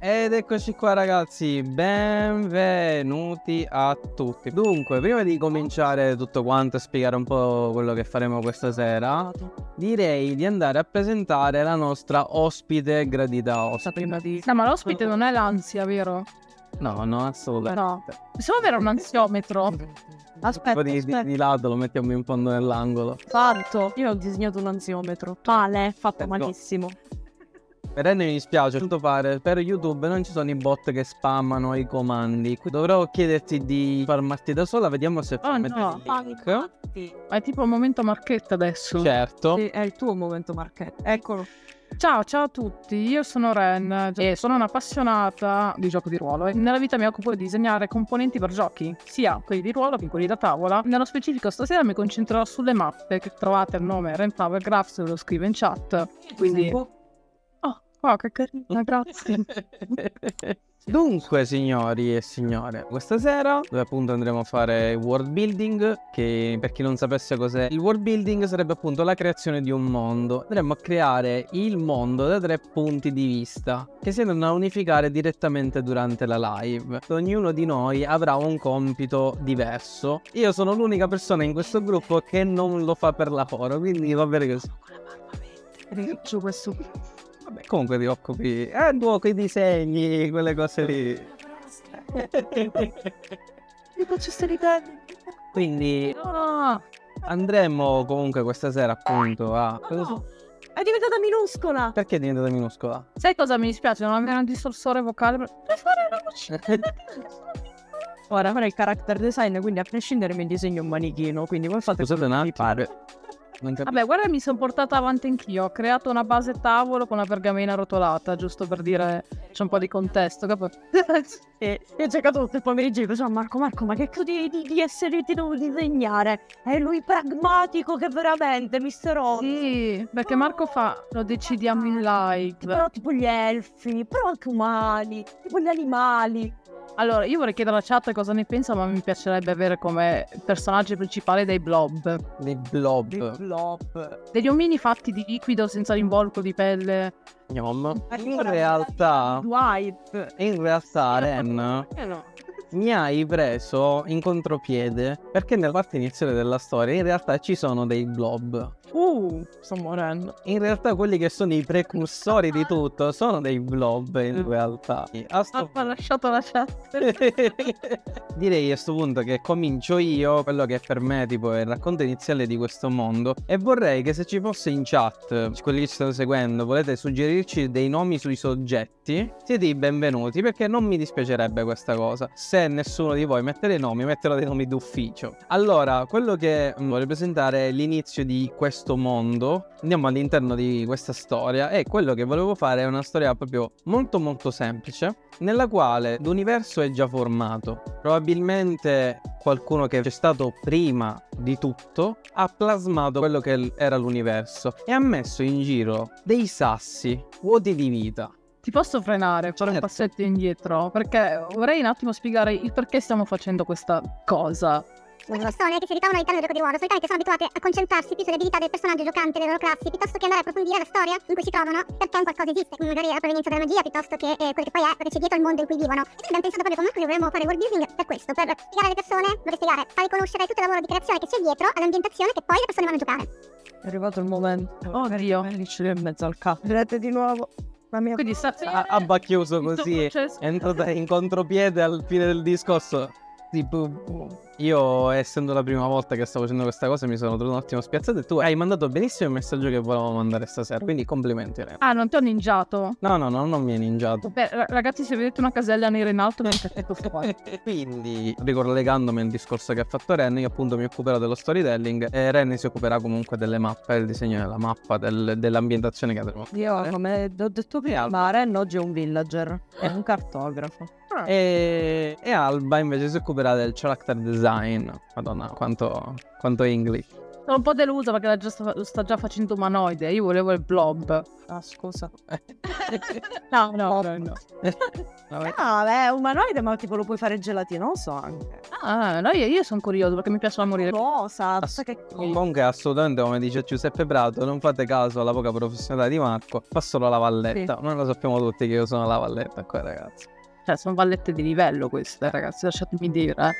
Ed eccoci qua ragazzi, benvenuti a tutti. Dunque, prima di cominciare tutto quanto e spiegare un po' quello che faremo questa sera, direi di andare a presentare la nostra ospite, gradita ospite. No, ma l'ospite non è l'ansia, vero? No, assolutamente. No. Possiamo avere un ansiometro? Aspetta, Di lato lo mettiamo in fondo nell'angolo. Fatto. Io ho disegnato un ansiometro. Male, fatto Let's go. malissimo. Per Renne mi dispiace, tutto pare, per YouTube non ci sono i bot che spammano i comandi. Qui dovrò chiederti di farmarti da sola, vediamo se Oh mettere no, il link. è tipo il momento marchetta adesso. Certo. Sì, è il tuo momento marchetta. Eccolo. Ciao a tutti, io sono Ren e sono un'appassionata di gioco di ruolo e nella vita mi occupo di disegnare componenti per giochi, sia quelli di ruolo che quelli da tavola. Nello specifico stasera mi concentrerò sulle mappe che trovate al nome Ren Power Graphs, lo scrivo in chat, quindi... Oh, che carina, grazie. Dunque, signori e signore, questa sera dove appunto andremo a fare world building, che per chi non sapesse cos'è il world building sarebbe appunto la creazione di un mondo. Andremo a creare il mondo da 3 punti di vista che si andranno a unificare direttamente durante la live. Ognuno di noi avrà un compito diverso. Io sono l'unica persona in questo gruppo che non lo fa per lavoro, quindi va bene così. Riccio questo. Vabbè, comunque ti occupi tu con i disegni, quelle cose lì. Io faccio stare. Quindi No, andremo comunque questa sera appunto a... è diventata minuscola. Perché è diventata minuscola? Sai cosa mi dispiace? Non avere un distorsore vocale per fare la voce. Ora farei il character design, quindi a prescindere mi disegno un manichino, quindi voi fate... Scusate un attimo. Non capisco. Vabbè, guarda, mi sono portata avanti anch'io. Ho creato una base tavolo con una pergamena rotolata, giusto per dire c'è un po' di contesto. E io ho cercato tutto il pomeriggio e dicevo, Marco, ma che di essere ti devo disegnare? È lui pragmatico che veramente, mister O. Sì, perché Marco fa, lo decidiamo in live. Però tipo gli elfi, però anche umani, tipo gli animali. Allora, io vorrei chiedere alla chat cosa ne pensa, ma mi piacerebbe avere come personaggio principale dei blob. Dei blob. Blob. Degli omini fatti di liquido senza involucro di pelle. In realtà, Dwight. Ren, No. mi hai preso in contropiede perché nella parte iniziale della storia in realtà ci sono dei blob. Sto morendo. In realtà quelli che sono i precursori di tutto sono dei blob in realtà. Ha lasciato la chat. Direi a sto punto che comincio io quello che per me tipo è il racconto iniziale di questo mondo e vorrei che se ci fosse in chat, quelli che ci stanno seguendo, volete suggerirci dei nomi sui soggetti, siete i benvenuti perché non mi dispiacerebbe questa cosa. Se nessuno di voi mette dei nomi, metterò dei nomi d'ufficio. Allora, quello che vorrei presentare è l'inizio di questo mondo. Andiamo all'interno di questa storia e quello che volevo fare è una storia proprio molto molto semplice nella quale l'universo è già formato. Probabilmente qualcuno che c'è stato prima di tutto ha plasmato quello che era l'universo e ha messo in giro dei sassi vuoti di vita. Ti posso frenare, fare un Certo. passetto indietro? Perché vorrei un attimo spiegare il perché stiamo facendo questa cosa. Molte persone che si ritrovano all'interno del gioco di ruolo solitamente sono abituate a concentrarsi più sulle abilità del personaggio giocante, delle loro classi, piuttosto che andare a approfondire la storia in cui si trovano, perché un qualcosa esiste, magari la provenienza della magia, piuttosto che quello che poi è, perché c'è dietro il mondo in cui vivono. E quindi abbiamo pensato proprio come dovremmo fare world building per questo, per spiegare alle persone, vorrei spiegare, fare conoscere tutto il lavoro di creazione che c'è dietro all'ambientazione che poi le persone vanno a giocare. È arrivato il momento. Oh, Dio. Ce l'ho in mezzo al capo. Vedete di nuovo. Quindi sta Abba chiuso così, è entrata in contropiede al fine del discorso. Io, essendo la prima volta che stavo facendo questa cosa, mi sono trovato un attimo spiazzato e tu hai mandato benissimo il messaggio che volevamo mandare stasera, quindi complimenti. Ah, non ti ho ninjato? No, non mi hai ninjato. Beh, ragazzi, se vedete una casella nera in alto, non è tutto qua. Quindi, ricollegandomi al discorso che ha fatto Ren, io appunto mi occuperò dello storytelling e Ren si occuperà comunque delle mappe, del disegno della mappa, dell'ambientazione che avremo. Io, come ho detto prima, Ren oggi è un villager, è un cartografo. E Alba invece si occuperà del character design. Madonna, quanto English. Sono un po' delusa perché lo sta già facendo umanoide. Io volevo il blob. Ah, scusa. No. Vabbè, umanoide, ma tipo lo puoi fare gelatinoso anche. Ah, no, io sono curioso perché mi piace morire. Rosa, sai che Comunque assolutamente, come dice Giuseppe Prato, non fate caso alla poca professionalità di Marco, fa solo la valletta. Sì. Noi lo sappiamo tutti che io sono la valletta qua, ragazzi. Cioè, sono vallette di livello queste, ragazzi, lasciatemi dire.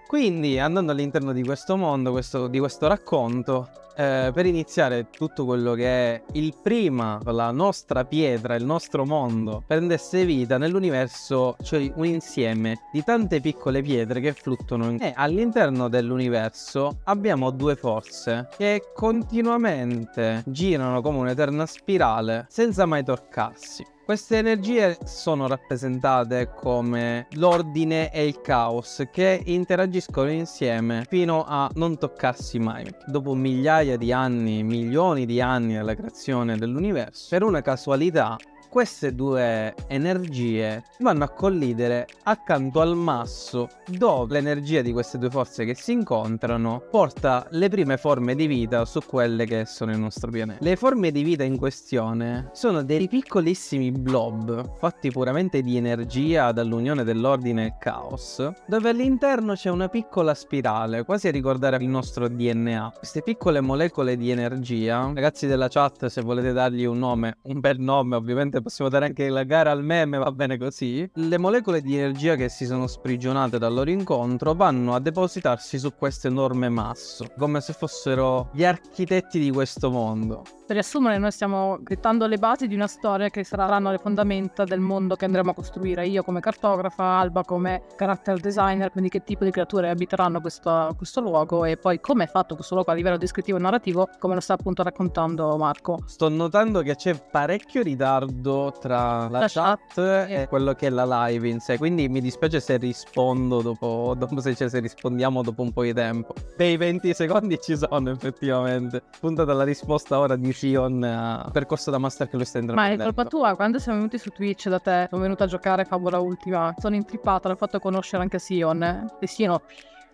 Quindi, andando all'interno di questo mondo, di questo racconto, per iniziare tutto quello che è il prima la nostra pietra, il nostro mondo, prendesse vita nell'universo, cioè un insieme di tante piccole pietre che fluttuano. E all'interno dell'universo abbiamo due forze che continuamente girano come un'eterna spirale senza mai toccarsi. Queste energie sono rappresentate come l'ordine e il caos che interagiscono insieme fino a non toccarsi mai. Dopo migliaia di anni, milioni di anni dalla creazione dell'universo, per una casualità, queste due energie vanno a collidere accanto al masso dove l'energia di queste due forze che si incontrano porta le prime forme di vita su quelle che sono il nostro pianeta. Le forme di vita in questione sono dei piccolissimi blob fatti puramente di energia dall'unione dell'ordine e il caos, dove all'interno c'è una piccola spirale, quasi a ricordare il nostro DNA. Queste piccole molecole di energia, ragazzi della chat, se volete dargli un nome, un bel nome, ovviamente possiamo dare anche la gara al meme, va bene così. Le molecole di energia che si sono sprigionate dal loro incontro vanno a depositarsi su questo enorme masso, come se fossero gli architetti di questo mondo. Per riassumere, noi stiamo gettando le basi di una storia che saranno le fondamenta del mondo che andremo a costruire. Io come cartografa, Alba come character designer, quindi che tipo di creature abiteranno questo luogo e poi come è fatto questo luogo a livello descrittivo e narrativo, come lo sta appunto raccontando Marco. Sto notando che c'è parecchio ritardo tra la chat e quello che è la live in sé, quindi mi dispiace se rispondo dopo se rispondiamo dopo un po' di tempo. Dei 20 secondi ci sono effettivamente. Puntata alla risposta ora di Sion, percorso da master che lui sta intraprendendo. Ma è colpa tua, quando siamo venuti su Twitch da te, sono venuta a giocare Favola Ultima, sono intrippata, l'ho fatto conoscere anche Sion, e Sion.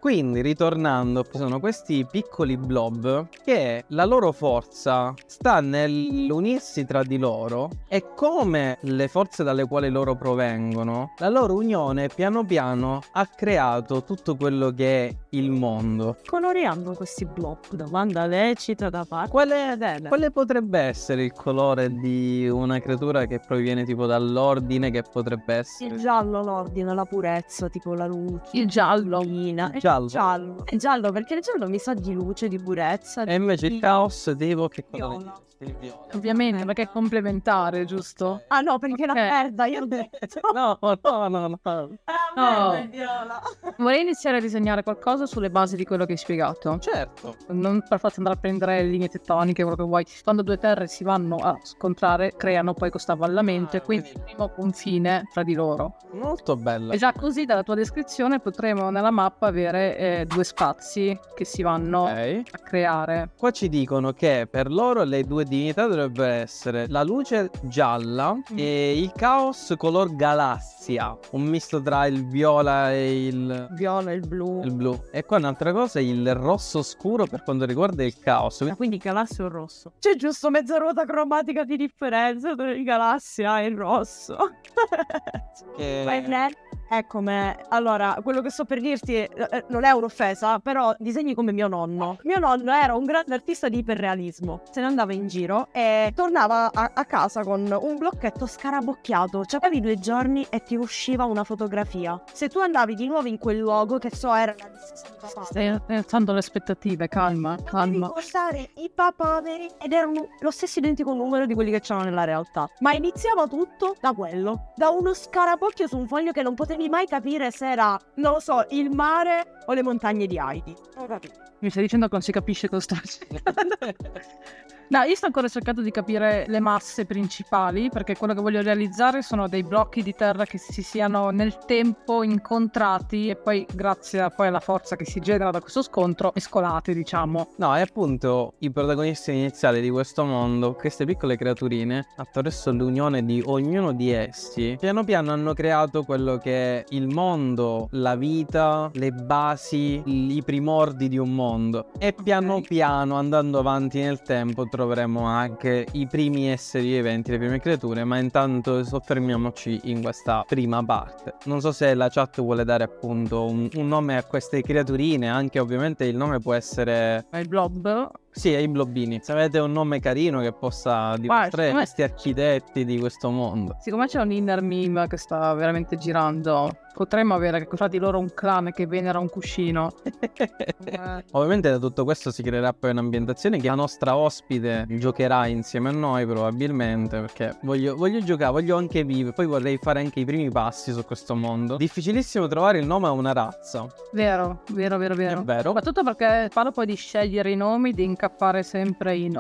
Quindi, ritornando, ci sono questi piccoli blob che la loro forza sta nell'unirsi tra di loro e come le forze dalle quali loro provengono, la loro unione piano piano ha creato tutto quello che è il mondo. coloriamo questi blob, domanda lecita da parte. Quale potrebbe essere il colore di una creatura che proviene tipo dall'ordine, che potrebbe essere? Il giallo, l'ordine, la purezza, tipo la luce. Il giallo. Giallo. È giallo perché il giallo mi sa di luce, di purezza. E invece il caos, devo che colore? Viola. Il viola. Ovviamente, perché è complementare, giusto? Ah no, perché la Ok. merda, io ho detto. No. No. merda, è viola. Vorrei iniziare a disegnare qualcosa sulle basi di quello che hai spiegato. Certo. Non per farti andare a prendere le linee tettoniche, quello che vuoi. Quando due terre si vanno a scontrare, creano poi questo avvallamento e quindi il primo confine fra di loro. Molto bella. E già così, dalla tua descrizione, potremo nella mappa avere due spazi che si vanno Ok. a creare. Qua ci dicono che per loro le due divinità dovrebbero essere la luce gialla e il caos color galassia, un misto tra il viola e il Viola, il blu. blu. E qua un'altra cosa è il rosso scuro per quanto riguarda il caos. Quindi galassia o rosso. C'è giusto mezza ruota cromatica di differenza tra il galassia e il rosso. Che- Ecco me. Allora, quello che sto per dirti non è un'offesa, però disegni come mio nonno. Mio nonno era un grande artista di iperrealismo. Se ne andava in giro e tornava a casa con un blocchetto scarabocchiato. Cioè, avevi 2 giorni e ti usciva una fotografia. Se tu andavi di nuovo in quel luogo, che so, era la distesa di papà. Stai alzando le aspettative, calma, calma. Ricordare i papaveri ed erano lo stesso identico numero di quelli che c'erano nella realtà. Ma iniziava tutto da quello, da uno scarabocchio su un foglio che non potevi mai capire se era, non lo so, il mare o le montagne di Heidi. Non capito. Mi stai dicendo che non si capisce cosa sta dicendo? No, io sto ancora cercando di capire le masse principali, perché quello che voglio realizzare sono dei blocchi di terra che si siano nel tempo incontrati e poi, grazie poi alla forza che si genera da questo scontro, mescolati, diciamo. No, è appunto i protagonisti iniziali di questo mondo, queste piccole creaturine, attraverso l'unione di ognuno di essi, piano piano hanno creato quello che è il mondo, la vita, le basi, i primordi di un mondo. E piano piano, andando avanti nel tempo, troveremo anche i primi esseri viventi, le prime creature, ma intanto soffermiamoci in questa prima parte. Non so se la chat vuole dare appunto un nome a queste creaturine, anche ovviamente il nome può essere... Il blob. Sì, ai blobbini. Se avete un nome carino che possa dimostrare secondo me- questi architetti di questo mondo. Siccome c'è un inner meme che sta veramente girando, potremmo avere fra di loro un clan che venera un cuscino. Ovviamente da tutto questo si creerà poi un'ambientazione che la nostra ospite giocherà insieme a noi probabilmente, perché voglio giocare, voglio anche vivere, poi vorrei fare anche i primi passi su questo mondo. Difficilissimo trovare il nome a una razza. Vero. È vero. Soprattutto perché parlo poi di scegliere i nomi, di incappare sempre in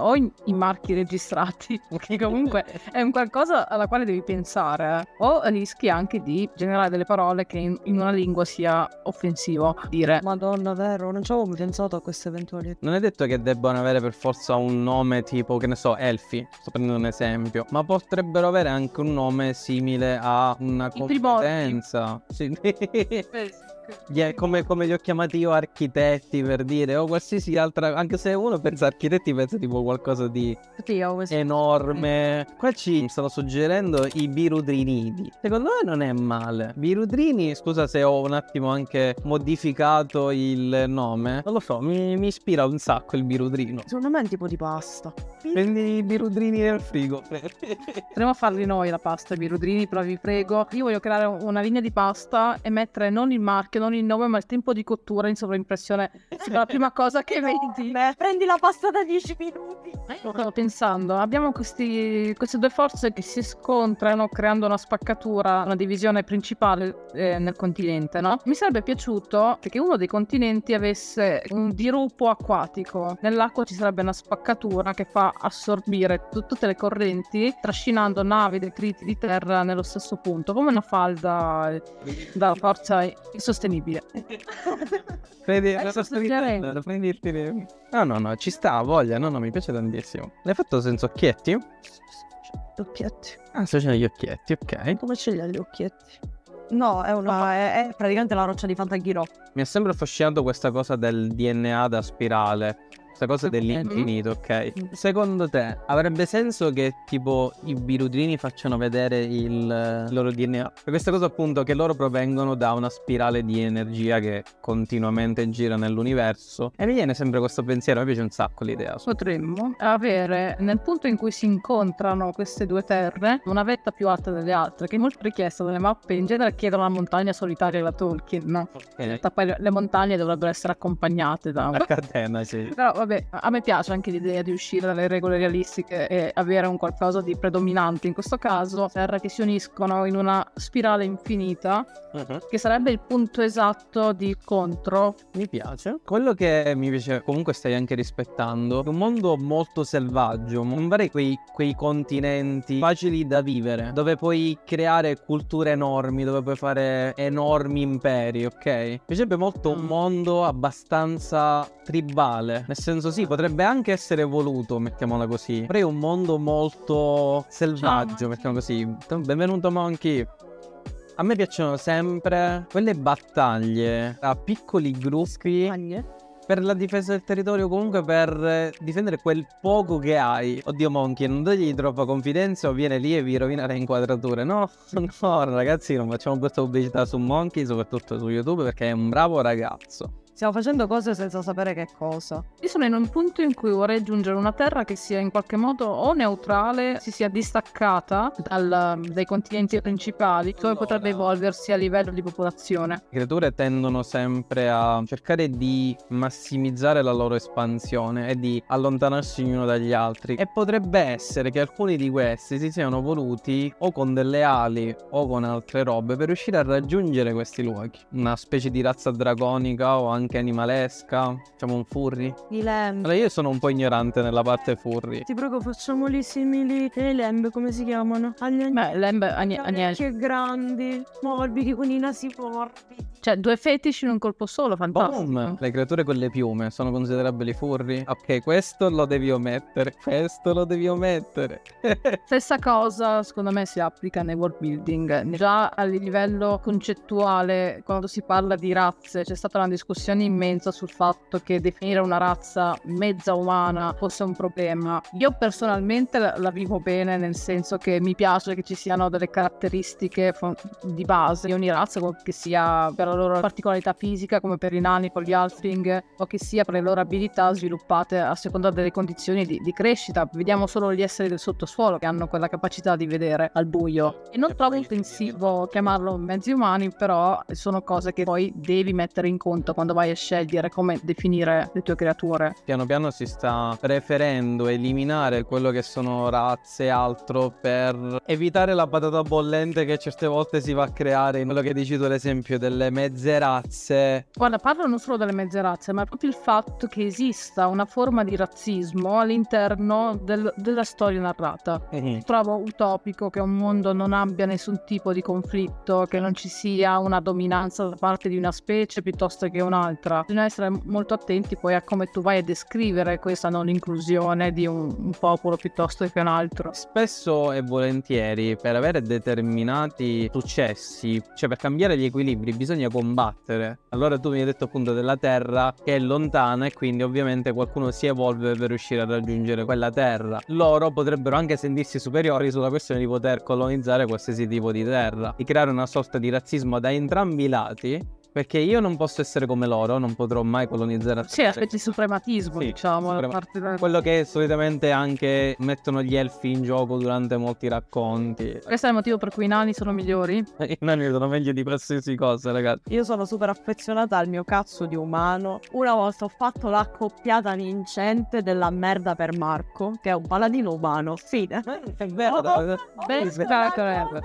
marchi registrati, che comunque è un qualcosa alla quale devi pensare, o rischi anche di generare delle parole che in una lingua sia offensivo dire. Madonna, vero, non ci avevo pensato a queste eventualità. Non è detto che debbano avere per forza un nome tipo, che ne so, elfi, sto prendendo un esempio, ma potrebbero avere anche un nome simile a una I primordi. competenza. Sì. Come li ho chiamati io, architetti, per dire, o qualsiasi altra, anche se uno pensa architetti pensa tipo qualcosa di enorme. Qua ci stanno suggerendo i birudrinidi. Secondo me non è male. Birudrini, scusa se ho un attimo anche modificato il nome, non lo so, mi ispira un sacco il birudrino. Secondo me è un tipo di pasta. Prendi i birudrini nel frigo. Potremmo farli noi la pasta, i birudrini, però vi prego. Io voglio creare una linea di pasta e mettere non il marchio, non il nome, ma il tempo di cottura in sovraimpressione. La prima cosa che vedi. Prendi la pasta da 10 minuti. Stavo pensando, abbiamo queste due forze che si scontrano creando una spaccatura, una divisione principale nel continente, no? Mi sarebbe piaciuto che uno dei continenti avesse un dirupo acquatico. Nell'acqua ci sarebbe una spaccatura che fa assorbire tutte le correnti, trascinando navi, detriti di terra nello stesso punto, come una falda da forza insostenibile. Prendi No, ci sta, voglia, no, mi piace tantissimo. L'hai fatto senza occhietti? Occhietti. Ah, sto facendo gli occhietti, ok. Come ce li ha gli occhietti? No, è praticamente la roccia di Fantaghirò. Mi ha sempre affascinato questa cosa del DNA da spirale. Questa cosa dell'infinito, ok? Secondo te avrebbe senso che tipo i birudrini facciano vedere il loro DNA? Per questa cosa appunto che loro provengono da una spirale di energia che continuamente gira nell'universo. E mi viene sempre questo pensiero, mi piace un sacco l'idea. Potremmo avere, nel punto in cui si incontrano queste due terre, una vetta più alta delle altre, che è molto richiesta dalle mappe. In genere chiedono la montagna solitaria della Tolkien, no? In realtà poi le montagne dovrebbero essere accompagnate da una catena, sì. Però vabbè, a me piace anche l'idea di uscire dalle regole realistiche e avere un qualcosa di predominante. In questo caso, terre che si uniscono in una spirale infinita, che sarebbe il punto esatto di contro. Mi piace. Quello che mi piace, comunque stai anche rispettando, è un mondo molto selvaggio. Non vorrei quei continenti facili da vivere, dove puoi creare culture enormi, dove puoi fare enormi imperi, ok? Mi piacerebbe molto un mondo abbastanza tribale. Nel senso, sì, potrebbe anche essere evoluto, mettiamola così. Vorrei un mondo molto selvaggio, mettiamola così. Benvenuto Monkey. A me piacciono sempre quelle battaglie a piccoli gruppi per la difesa del territorio, comunque per difendere quel poco che hai. Oddio Monkey, non dagli troppa confidenza o viene lì e vi rovina le inquadrature. No, ragazzi, non facciamo questa pubblicità su Monkey, soprattutto su YouTube, perché è un bravo ragazzo. Stiamo facendo cose senza sapere che cosa. Io sono in un punto in cui vorrei aggiungere una terra che sia in qualche modo o neutrale, si sia distaccata dai continenti principali, dove potrebbe evolversi a livello di popolazione. Le creature tendono sempre a cercare di massimizzare la loro espansione e di allontanarsi ognuno dagli altri. E potrebbe essere che alcuni di questi si siano voluti o con delle ali o con altre robe per riuscire a raggiungere questi luoghi. Una specie di razza dragonica o anche anche animalesca? Facciamo un furry? I lemb. Allora io sono un po' ignorante nella parte furry. Ti prego, facciamoli simili ai lemb, come si chiamano? Agli Beh, Agnelli. orecchie grandi, morbidi, con i nasi morbidi. Cioè, 2 fetish in un colpo solo, fantastico. Boom! Le creature con le piume sono considerabili furry? Ok, questo lo devi omettere. Questo lo devi omettere. Stessa cosa, secondo me, si applica nei world building. Già a livello concettuale, quando si parla di razze, c'è stata una discussione immensa sul fatto che definire una razza mezza umana fosse un problema. Io personalmente la vivo bene, nel senso che mi piace che ci siano delle caratteristiche di base di ogni razza, che sia per la loro particolarità fisica, come per i nani con gli halfling, o che sia per le loro abilità sviluppate a seconda delle condizioni di crescita. Vediamo solo gli esseri del sottosuolo che hanno quella capacità di vedere al buio. E non trovo offensivo chiamarlo mezzi umani, però sono cose che poi devi mettere in conto quando vai a scegliere come definire le tue creature. Piano piano si sta preferendo eliminare quello che sono razze e altro per evitare la patata bollente che certe volte si va a creare in quello che dici tu, ad esempio, delle mezze razze. Guarda, parlo non solo delle mezze razze, ma proprio il fatto che esista una forma di razzismo all'interno della storia narrata. Trovo utopico che un mondo non abbia nessun tipo di conflitto, che non ci sia una dominanza da parte di una specie piuttosto che un'altra. Bisogna essere molto attenti poi a come tu vai a descrivere questa non inclusione di un popolo piuttosto che un altro. Spesso e volentieri per avere determinati successi, cioè per cambiare gli equilibri, bisogna combattere. Allora tu mi hai detto appunto della terra che è lontana e quindi ovviamente qualcuno si evolve per riuscire a raggiungere quella terra. Loro potrebbero anche sentirsi superiori sulla questione di poter colonizzare qualsiasi tipo di terra, di creare una sorta di razzismo da entrambi i lati. Perché io non posso essere come loro, non potrò mai colonizzare Sì, aspetti suprematismo, Sì, diciamo, da parte quello che solitamente anche mettono gli elfi in gioco durante molti racconti. Questo è il motivo per cui i nani sono migliori? I nani sono meglio di qualsiasi cosa, ragazzi. Io sono super affezionata al mio cazzo di umano. Una volta ho fatto l'accoppiata vincente della merda per Marco, che è un paladino umano. Fine. È vero. Best character ever.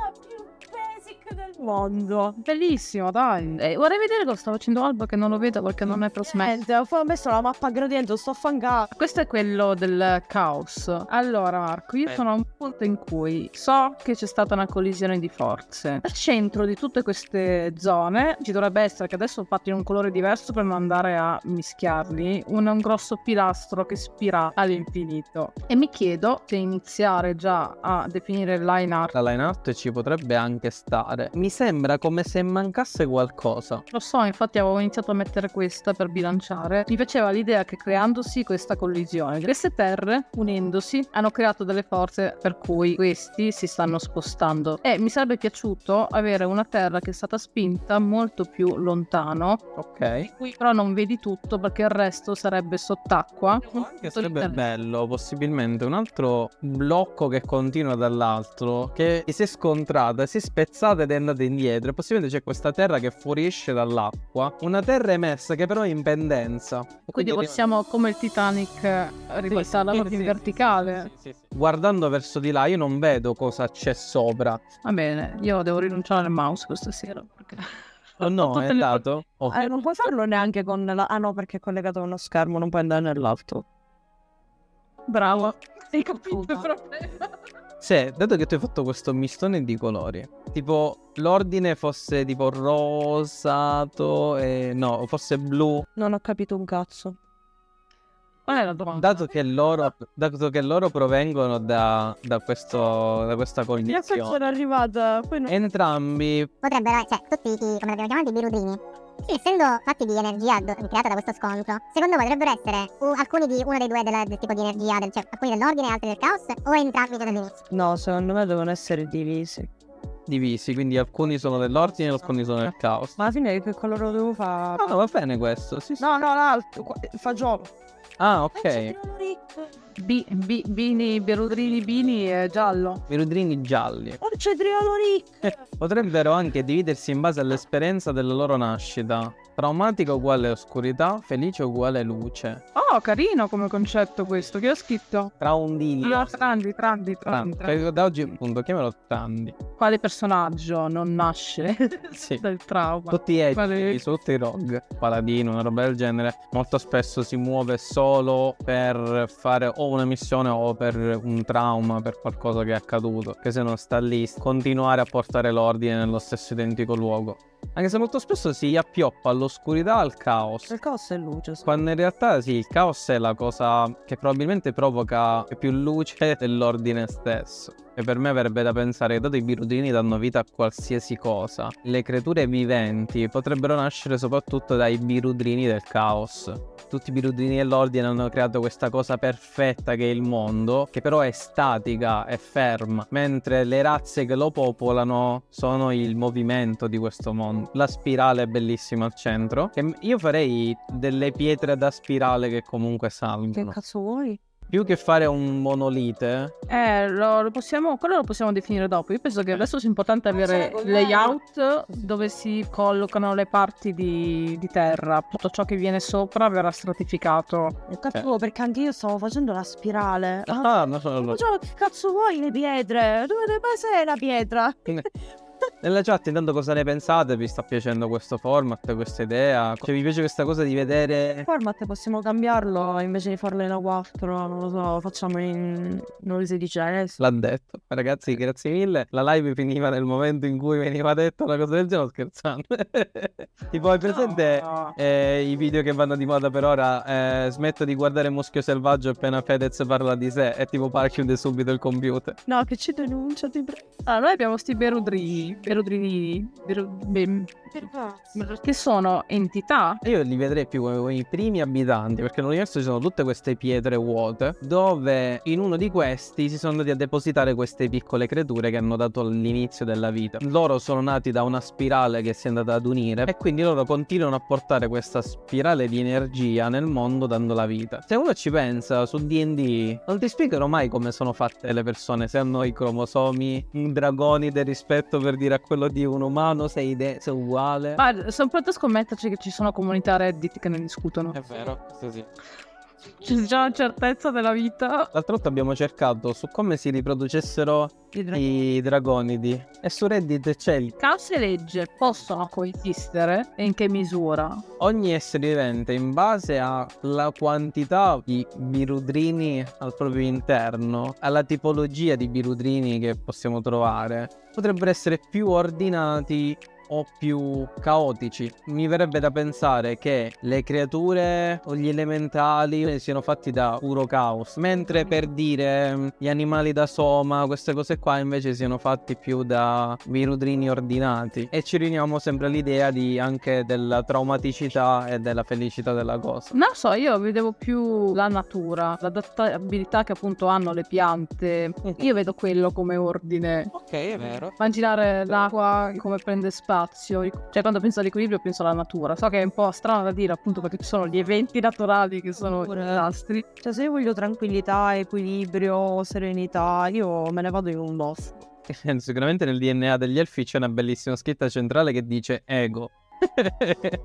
Del mondo. Bellissimo, dai. Vorrei vedere cosa sta facendo Alba, che non lo vedo perché non è trasmesso. Niente, ho messo la mappa a gradiente, sto affangato. Questo è quello del caos. Allora, Marco, io sono a un punto in cui so che c'è stata una collisione di forze. Al centro di tutte queste zone ci dovrebbe essere, che adesso ho fatto in un colore diverso per non andare a mischiarli, un grosso pilastro che spira all'infinito. E mi chiedo se iniziare già a definire il line art. La line art ci potrebbe anche stare. Mi sembra come se mancasse qualcosa. Lo so, infatti avevo iniziato a mettere questa per bilanciare. Mi piaceva l'idea che creandosi questa collisione, queste terre, unendosi, hanno creato delle forze per cui questi si stanno spostando. E mi sarebbe piaciuto avere una terra che è stata spinta molto più lontano, Ok. qui però non vedi tutto perché il resto sarebbe sott'acqua. Che sarebbe bello, possibilmente, un altro blocco che continua dall'altro, che si è scontrata, si è spezzata ed è andata indietro. E possibilmente c'è questa terra che fuoriesce dall'acqua. Una terra emessa che però è in pendenza. Quindi possiamo, come il Titanic, ribaltarla proprio in verticale. Sì. Guardando verso di là io non vedo cosa c'è sopra. Va bene, io devo rinunciare al mouse questa sera perché... Oh no, è dato? Oh. Non puoi farlo neanche con la... Ah no, perché è collegato a uno schermo, non puoi andare nell'altro. Bravo, hai capito il problema. Sì, dato che tu hai fatto questo mistone di colori, tipo l'ordine fosse tipo rosato e no, fosse blu, Non ho capito un cazzo. Qual è la domanda? dato che loro provengono da questa Che condizione. sono arrivata? Poi non... Entrambi Potrebbero, cioè, tutti come l'abbiamo chiamati, i birudrini. Sì, essendo fatti di energia creata da questo scontro, secondo voi dovrebbero essere alcuni di uno dei due del tipo di energia, cioè alcuni dell'ordine e altri del caos, o entrambi dall'inizio? No, secondo me devono essere divisi. divisi, quindi alcuni sono dell'ordine e alcuni sono del caos. Ma alla fine che colore lo devo fare? No, va bene questo, sì, sì. No, l'altro, il fagiolo. Ah, ok. Bini, Berudrini, Bini è giallo. Mirudrini gialli. Oh, c'è Triolo Rick. Potrebbero anche dividersi in base all'esperienza della loro nascita. Traumatica uguale oscurità, felice uguale luce. Oh, carino come concetto questo. Che ho scritto? Traundini. No, Trandi. Da oggi appunto chiamalo Trandi. Quale personaggio non nasce Sì. dal trauma? Tutti etici, Quale- tutti i rogue, paladino, una roba del genere. Molto spesso si muove solo per fare o una missione o per un trauma, per qualcosa che è accaduto. Che se non sta lì, continuare a portare l'ordine nello stesso identico luogo. Anche se molto spesso si appioppa all'oscurità, al caos. Il caos è luce. Sì. Quando in realtà sì, il caos è la cosa che probabilmente provoca più luce dell'ordine stesso. E per me verrebbe da pensare che dato i birudini danno vita a qualsiasi cosa, le creature viventi potrebbero nascere soprattutto dai birudrini del caos. Tutti i birudrini dell'ordine hanno creato questa cosa perfetta che è il mondo, che però è statica, è ferma, mentre le razze che lo popolano sono il movimento di questo mondo. La spirale è bellissima al centro, che io farei delle pietre da spirale che comunque Che salgono. cazzo vuoi? Più che fare un monolite, lo possiamo, quello lo possiamo definire dopo. Io penso che adesso sia importante avere layout dove si collocano le parti di terra. Tutto ciò che viene sopra verrà stratificato. Cazzo, perché anche io stavo facendo la spirale. no, Ma che cazzo vuoi le pietre? Dove sei la pietra? nella chat intanto cosa ne pensate? Vi sta piacendo questo format, questa idea? Cioè vi piace questa cosa di vedere... Format possiamo cambiarlo invece di farlo in A4, non lo so, facciamo in 9-16. L'ha detto. Ragazzi, grazie mille. La live finiva nel momento in cui veniva detta una cosa del genere, sto scherzando. Tipo, hai presente i video che vanno di moda per ora? Smetto di guardare Muschio Selvaggio appena Fedez parla di sé e tipo chiude subito il computer. No, che ci denuncia, ti prego. Allora, noi abbiamo sti berudrini, che sono entità. Io li vedrei più come i primi abitanti, perché nell'universo ci sono tutte queste pietre vuote, dove in uno di questi si sono andati a depositare queste piccole creature che hanno dato l'inizio della vita. Loro sono nati da una spirale che si è andata ad unire e quindi loro continuano a portare questa spirale di energia nel mondo dando la vita. Se uno ci pensa, su D&D non ti spiegano mai come sono fatte le persone, se hanno i cromosomi, dragoni del rispetto per dire a quello di un umano sei uguale. Ma sono pronta a scommetterci che ci sono comunità Reddit che ne discutono. È vero, questo sì. C'è già una certezza della vita. L'altra volta abbiamo cercato su come si riproducessero i dragonidi e su Reddit c'è il... Caos e legge possono coesistere e in che misura? Ogni essere vivente in base alla quantità di birudrini al proprio interno, alla tipologia di birudrini che possiamo trovare, potrebbero essere più ordinati o più caotici. Mi verrebbe da pensare che le creature o gli elementali siano fatti da puro caos, mentre per dire gli animali da soma, queste cose qua invece siano fatti più da birudrini ordinati. E ci riuniamo sempre all'idea di anche della traumaticità e della felicità della cosa. Non so, io vedevo più la natura, l'adattabilità che appunto hanno le piante. Io vedo quello come ordine. Ok, è vero. Immaginare l'acqua come prende spazio. Cioè, quando penso all'equilibrio penso alla natura. So che è un po' strano da dire, appunto, perché ci sono gli eventi naturali che sono disastri. Cioè, se io voglio tranquillità, equilibrio, serenità, io me ne vado in un bosco. Sicuramente nel DNA degli elfi c'è una bellissima scritta centrale che dice ego.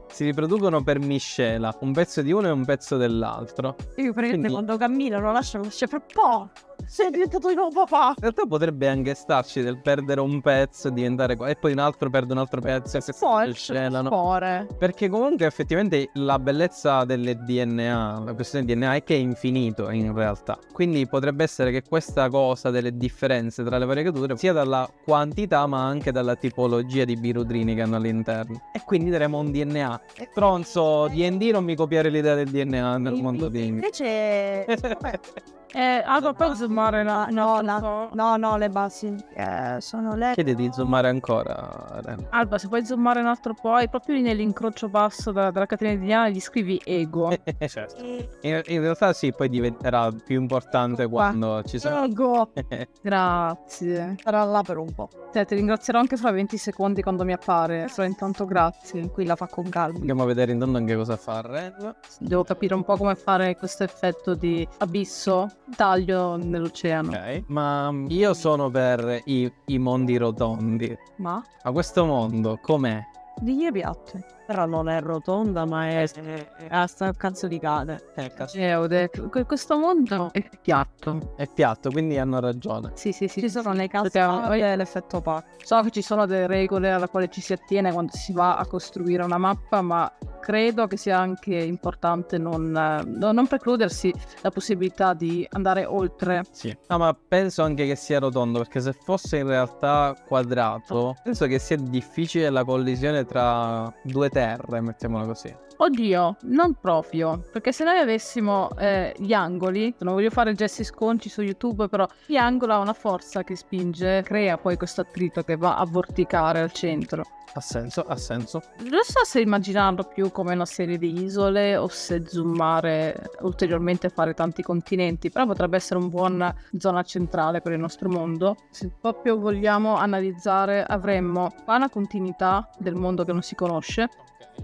Si riproducono per miscela, un pezzo di uno e un pezzo dell'altro. Io praticamente Quindi- quando cammino lascio per po'. Sei diventato di nuovo papà. In realtà potrebbe anche starci del perdere un pezzo e diventare e poi un altro perde un altro pezzo e si miscelano. Cuore. Perché comunque effettivamente la bellezza delle DNA, la questione del DNA è che è infinito in realtà. Quindi potrebbe essere che questa cosa delle differenze tra le varie creature sia dalla quantità ma anche dalla tipologia di birudrini che hanno all'interno. E quindi daremo un DNA. Tronzo, D&D non mi copiare l'idea del DNA nel mondo di... Invece Allora, puoi zoomare no, le basi sono le Chiedi di zoomare ancora, Ren. Alba, se puoi zoomare un altro po', è proprio lì nell'incrocio basso della catena di Diana, gli scrivi ego. Certo. In realtà sì, poi diventerà più importante quando ci sarà. Ego. Grazie. Sarà là per un po'. Ti ringrazierò anche fra 20 secondi quando mi appare. Però intanto grazie. Qui la fa con calma. Andiamo a vedere intanto anche cosa fa Ren. Devo capire un po' come fare questo effetto di abisso, taglio nell'oceano. Ok. Ma io sono per i mondi rotondi. Ma? Ma questo mondo com'è? Digli piatte. Però non è rotonda, ma è a sta cazzo di cane. Questo mondo è piatto. È piatto, quindi hanno ragione. Sì. Ci sono le Perché cascate e l'effetto Pac. So che ci sono delle regole alla quale ci si attiene quando si va a costruire una mappa, ma credo che sia anche importante non precludersi la possibilità di andare oltre. Sì. No, ma penso anche che sia rotondo, perché se fosse in realtà quadrato, penso che sia difficile la collisione tra due terre, mettiamola così. Oddio, non proprio, perché se noi avessimo gli angoli, non voglio fare gesti sconci su YouTube, però gli angoli ha una forza che spinge, crea poi questo attrito che va a vorticare al centro. Ha senso, ha senso. Non so se immaginarlo più come una serie di isole o se zoomare ulteriormente e fare tanti continenti, però potrebbe essere un buon zona centrale per il nostro mondo. Se proprio vogliamo analizzare, avremmo qua una continuità del mondo che non si conosce,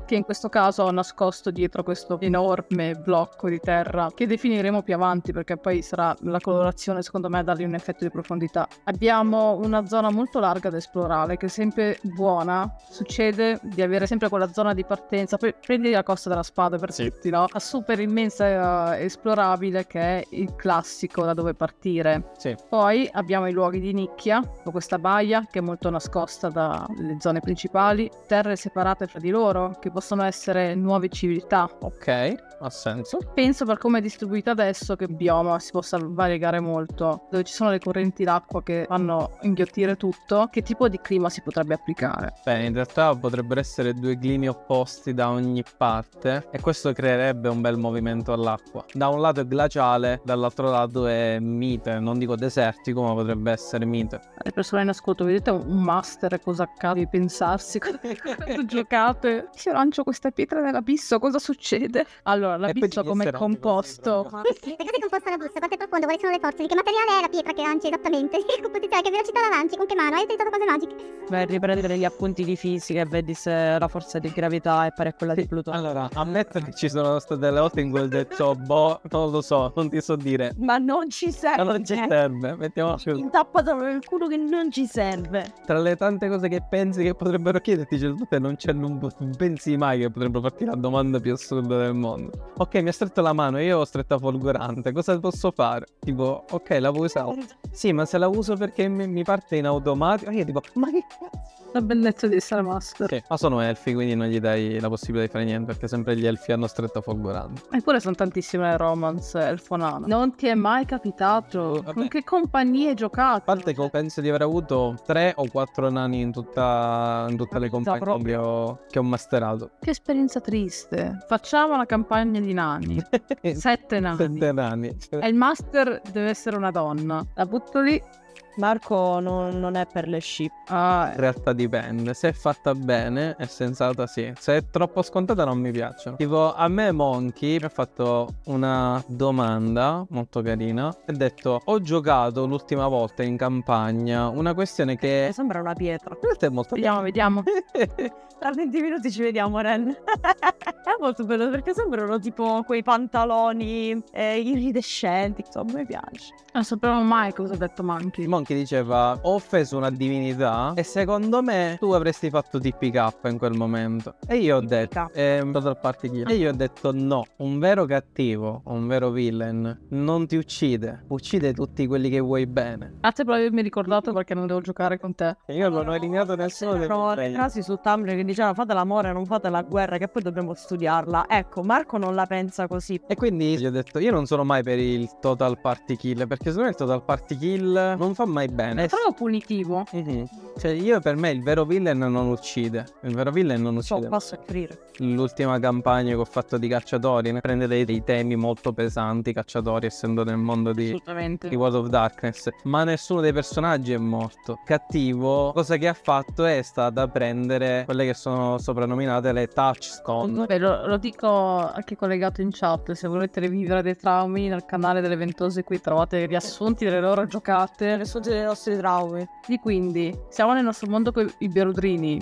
che in questo caso ho nascosto dietro questo enorme blocco di terra che definiremo più avanti, perché poi sarà la colorazione secondo me a dargli un effetto di profondità. Abbiamo una zona molto larga da esplorare, che è sempre buona. Succede di avere sempre quella zona di partenza, poi prendi la Costa della Spada per tutti, no? La super immensa esplorabile, che è il classico da dove partire. Sì. Poi abbiamo i luoghi di nicchia, con questa baia che è molto nascosta dalle zone principali, terre separate fra di loro che possono essere nuove civiltà. Ok, ha senso. Penso, per come è distribuita adesso, che il bioma si possa variegare molto, dove ci sono le correnti d'acqua che fanno inghiottire tutto. Che tipo di clima si potrebbe applicare? Beh, in realtà potrebbero essere due climi opposti da ogni parte, e questo creerebbe un bel movimento all'acqua. Da un lato è glaciale, dall'altro lato è mite, non dico desertico, ma potrebbe essere mite. Le persone in ascolto, vedete un master cosa accade di pensarsi quando giocate? Se lancio questa pietra nell'abisso, cosa succede? Allora, l'abisso come è composto? Le cose composte all'abisso, quanto è profondo, quali sono le forze, di che materiale è la pietra che lanci esattamente, che composizione, che velocità la lanci, con che mano, hai utilizzato cose magiche. Beh, riprendere gli appunti di fisica e vedi se la forza di gravità è pari a quella di Plutone. Allora, ammetto che ci sono state delle volte in cui ho detto, boh, non lo so, non ti so dire. Ma non ci serve. Ma non ci serve, mettiamola così. Intappatelo nel culo che non ci serve. Tra le tante cose che pensi che potrebbero chiederti, c'è tutte, non pensi mai che potrebbero farti la domanda più assurda del mondo. Ok, mi ha stretto la mano, io ho stretta folgorante, cosa posso fare? Tipo, ok, la vuoi usare? Sì, ma se la uso perché mi parte in automatico, io tipo, ma che cazzo? La bellezza di essere master. Sì, ma sono elfi, quindi non gli dai la possibilità di fare niente, perché sempre gli elfi hanno stretta folgorante. Eppure sono tantissime le romance elfonane. Non ti è mai capitato? Vabbè. Con che compagnie hai giocato? A parte che penso di aver avuto 3 o 4 nani in tutte le compagnie che ho masterato. Che esperienza triste. Facciamo la campagna di nani. 7 nani. 7 nani. E il master deve essere una donna. La butto lì. Marco non è per le ship. In realtà dipende, se è fatta bene è sensata sì, se è troppo scontata non mi piacciono. Tipo a me Monkey mi ha fatto una domanda molto carina, ha detto ho giocato l'ultima volta in campagna una questione che Sembra una pietra. in realtà è molto Vediamo. Tra 20 minuti ci vediamo, Ren. È molto bello perché sembrano tipo quei pantaloni iridescenti. Insomma, mi piace. Non sapevamo mai cosa ha detto Monkey. Monkey diceva ho offeso una divinità e secondo me tu avresti fatto TPK in quel momento. E io ho detto Total Party Kill. E io ho detto no, un vero cattivo, un vero villain non ti uccide, uccide tutti quelli che vuoi bene. Grazie per avermi ricordato, perché non devo giocare con te. E io non ho eliminato nessuno dei C'erano miei. frasi su Tumblr che dicevano fate l'amore, non fate la guerra, che poi dobbiamo studiarla. Ecco, Marco non la pensa così. E quindi gli ho detto io non sono mai per il Total Party Kill, perché secondo me il Total Party Kill non fa mai bene. È troppo punitivo. Cioè io per me il vero villain non uccide. Il vero villain non uccide. Posso offrire. L'ultima campagna che ho fatto di cacciatori ne prende dei temi molto pesanti, cacciatori essendo nel mondo di Assolutamente. World of Darkness, ma nessuno dei personaggi è morto. Cattivo, cosa che ha fatto è stata prendere quelle che sono soprannominate le touchstone. Beh, lo dico anche collegato in chat, se volete rivivere dei traumi nel canale delle Ventose qui trovate riassunti delle loro giocate risolto dei nostri traumi. E quindi siamo nel nostro mondo con i birudrini.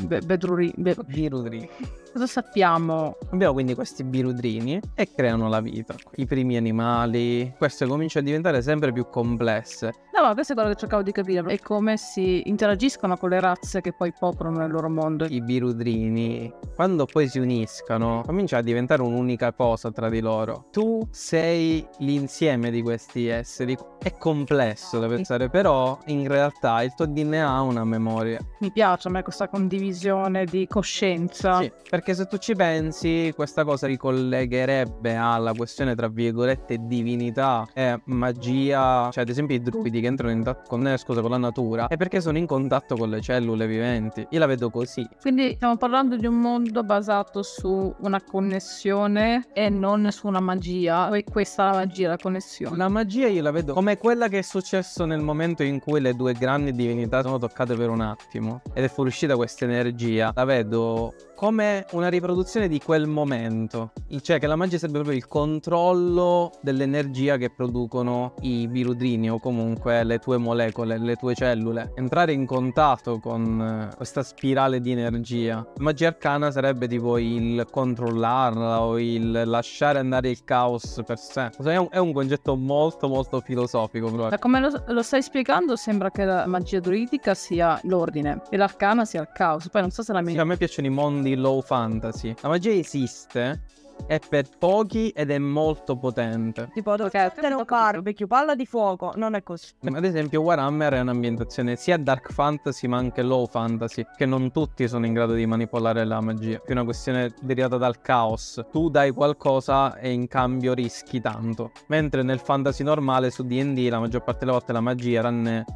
Birudrini. Cosa sappiamo? Abbiamo quindi questi birudrini e creano la vita. I primi animali. Queste cominciano a diventare sempre più complesse. No, ma questo è quello che cercavo di capire. È come si interagiscono con le razze che poi popolano il loro mondo. I birudrini, quando poi si uniscano, comincia a diventare un'unica cosa tra di loro. Tu sei l'insieme di questi esseri. È complesso da pensare, però in realtà il tuo DNA ha una memoria. Mi piace a me questa condivisione di coscienza. Sì, perché se tu ci pensi, questa cosa ricollegherebbe alla questione tra virgolette divinità e magia. Cioè, ad esempio, i druidi che entrano con la natura è perché sono in contatto con le cellule viventi. Io la vedo così. Quindi stiamo parlando di un mondo basato su una connessione e non su una magia. E questa è la magia, la connessione. La magia io la vedo come quella che è successo nel momento in cui le due grandi divinità sono toccate per un attimo ed è fuoriuscita questa energia. La vedo come una riproduzione di quel momento. Cioè che la magia sarebbe proprio il controllo dell'energia che producono i birudrini o comunque le tue molecole, le tue cellule. Entrare in contatto con questa spirale di energia. Magia arcana sarebbe tipo il controllarla o il lasciare andare il caos per sé. È un concetto molto molto filosofico proprio. Da come lo stai spiegando sembra che la magia druidica sia l'ordine e l'arcana sia il caos. Poi non so se la Sì, a me piacciono i mondi low fantasy. La magia esiste, è per pochi ed è molto potente. Tipo, te un barbecue, palla di fuoco, non è così. Ad esempio Warhammer è un'ambientazione sia dark fantasy ma anche low fantasy, che non tutti sono in grado di manipolare la magia. È una questione derivata dal caos. Tu dai qualcosa e in cambio rischi tanto. Mentre nel fantasy normale su D&D la maggior parte delle volte la magia,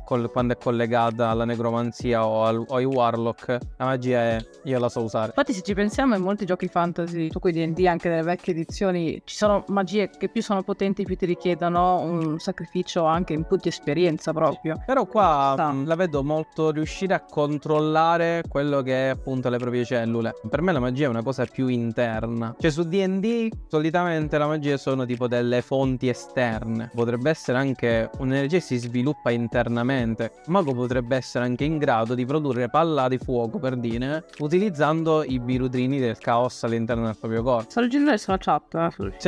quando è collegata alla necromanzia o ai warlock, la magia è io la so usare. Infatti se ci pensiamo in molti giochi fantasy, su cui D&D anche nelle vecchie edizioni, ci sono magie che più sono potenti più ti richiedono un sacrificio anche in punti esperienza proprio. Però qua la vedo molto riuscire a controllare quello che è appunto le proprie cellule. Per me la magia è una cosa più interna. Cioè su D&D solitamente la magia sono tipo delle fonti esterne. Potrebbe essere anche un'energia che si sviluppa internamente. Un mago potrebbe essere anche in grado di produrre palla di fuoco, per dire, utilizzando i birudrini del caos all'interno del proprio corpo. Sto leggendo adesso la chat.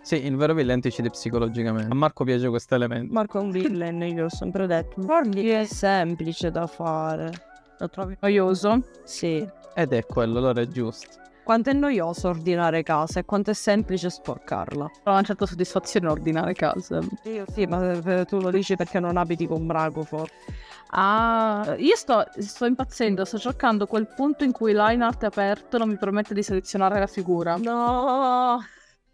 Sì, il vero villain ti uccide psicologicamente. A Marco piace questo elemento. Marco è un villain, io ho sempre detto. Guardi, è semplice da fare. Lo trovi Noioso. Sì. Ed è quello, allora è giusto. Quanto è noioso ordinare casa e quanto è semplice sporcarla. Ho una certa soddisfazione ordinare casa. Io sì, ma tu lo dici perché non abiti con Brago, forse. Ah, io sto impazzendo, sto cercando quel punto in cui line art è aperto non mi permette di selezionare la figura. No,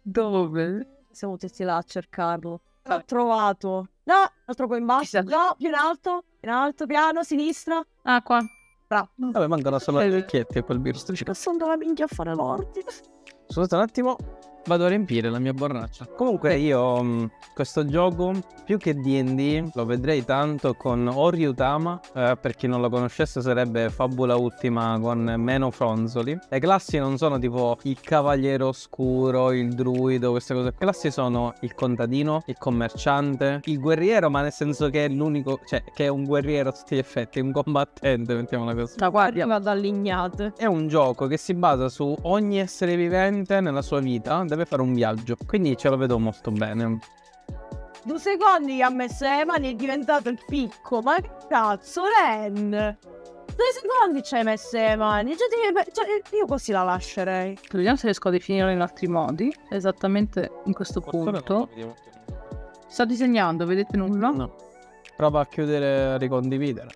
Dove? siamo tutti là a cercarlo. L'ho trovato. No, lo trovo in basso. No, più in alto, piano, sinistra. Ah, qua. Bravo. Vabbè, mancano solo le vecchietti e quel virus. Passando la minchia a fare l'ordine. Scusate un attimo, vado a riempire la mia borraccia. Comunque io questo gioco, più che D&D, lo vedrei tanto con Oryutama. Per chi non lo conoscesse sarebbe Fabula Ultima con meno fronzoli. Le classi non sono tipo il cavaliere oscuro, il druido, queste cose. Le classi sono il contadino, il commerciante, il guerriero, ma nel senso che è l'unico, cioè che è un guerriero a tutti gli effetti, un combattente, mettiamola così. La guardia. Vado allignate. È un gioco che si basa su ogni essere vivente nella sua vita deve fare un viaggio, quindi ce lo vedo molto bene. 2 secondi che ha messo le mani è diventato il picco. Ma che cazzo, Ren? 2 secondi ci hai messo le mani. Io così la lascerei. Vediamo se riesco a definirlo in altri modi. Esattamente in questo punto. Sto disegnando, vedete nulla? No. Prova a chiudere, a ricondividere.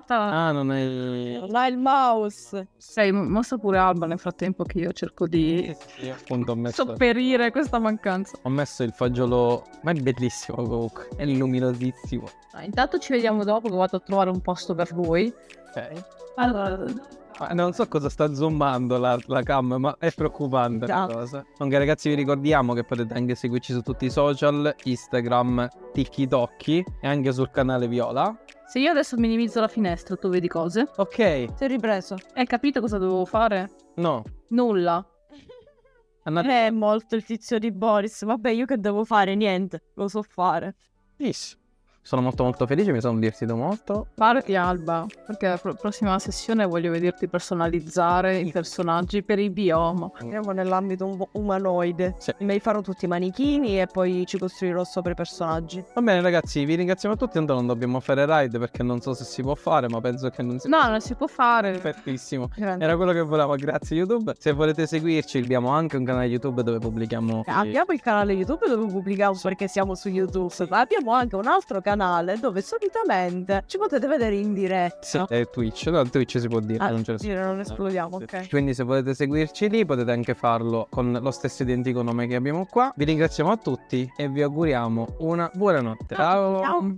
Ah, non hai... Non ha il mouse. Sei mostra pure Alba nel frattempo che io cerco di Sì, appunto sopperire questa mancanza. ho messo il fagiolo, ma è bellissimo comunque, è luminosissimo. Intanto ci vediamo dopo che vado a trovare un posto per lui. Ok. Allora, Non so cosa sta zoomando la cam, ma è preoccupante la Esatto. cosa. Comunque ragazzi vi ricordiamo che potete anche seguirci su tutti i social, Instagram, TikTok e anche sul canale Viola. se io adesso minimizzo la finestra, tu vedi cose? Ok, Si è ripreso. Hai capito cosa dovevo fare? no. Nulla. Andate... È molto il tizio di Boris. Vabbè, io che devo fare? Niente. Lo so fare. Benissimo. Sono molto molto felice, mi sono divertito molto. Parti Alba, perché la prossima sessione voglio vederti personalizzare i personaggi per il bioma. Andiamo nell'ambito umanoide. Sì. Me li farò tutti i manichini e poi ci costruirò sopra i personaggi. Va bene ragazzi, vi ringraziamo tutti, tanto non dobbiamo fare raid perché non so se si può fare, ma penso che non si No, non si può fare. Perfettissimo. Grande. Era quello che volevamo, grazie YouTube. Se volete seguirci, abbiamo anche un canale YouTube dove pubblichiamo Abbiamo il canale YouTube dove pubblichiamo perché siamo su YouTube, ma abbiamo anche un altro canale dove solitamente ci potete vedere in diretta. Twitch. No, Twitch si può dire, Ah, non c'è dire, non esplodiamo, ok. Quindi se volete seguirci lì potete anche farlo con lo stesso identico nome che abbiamo qua. Vi ringraziamo a tutti e vi auguriamo una buona notte. Ciao. Ciao.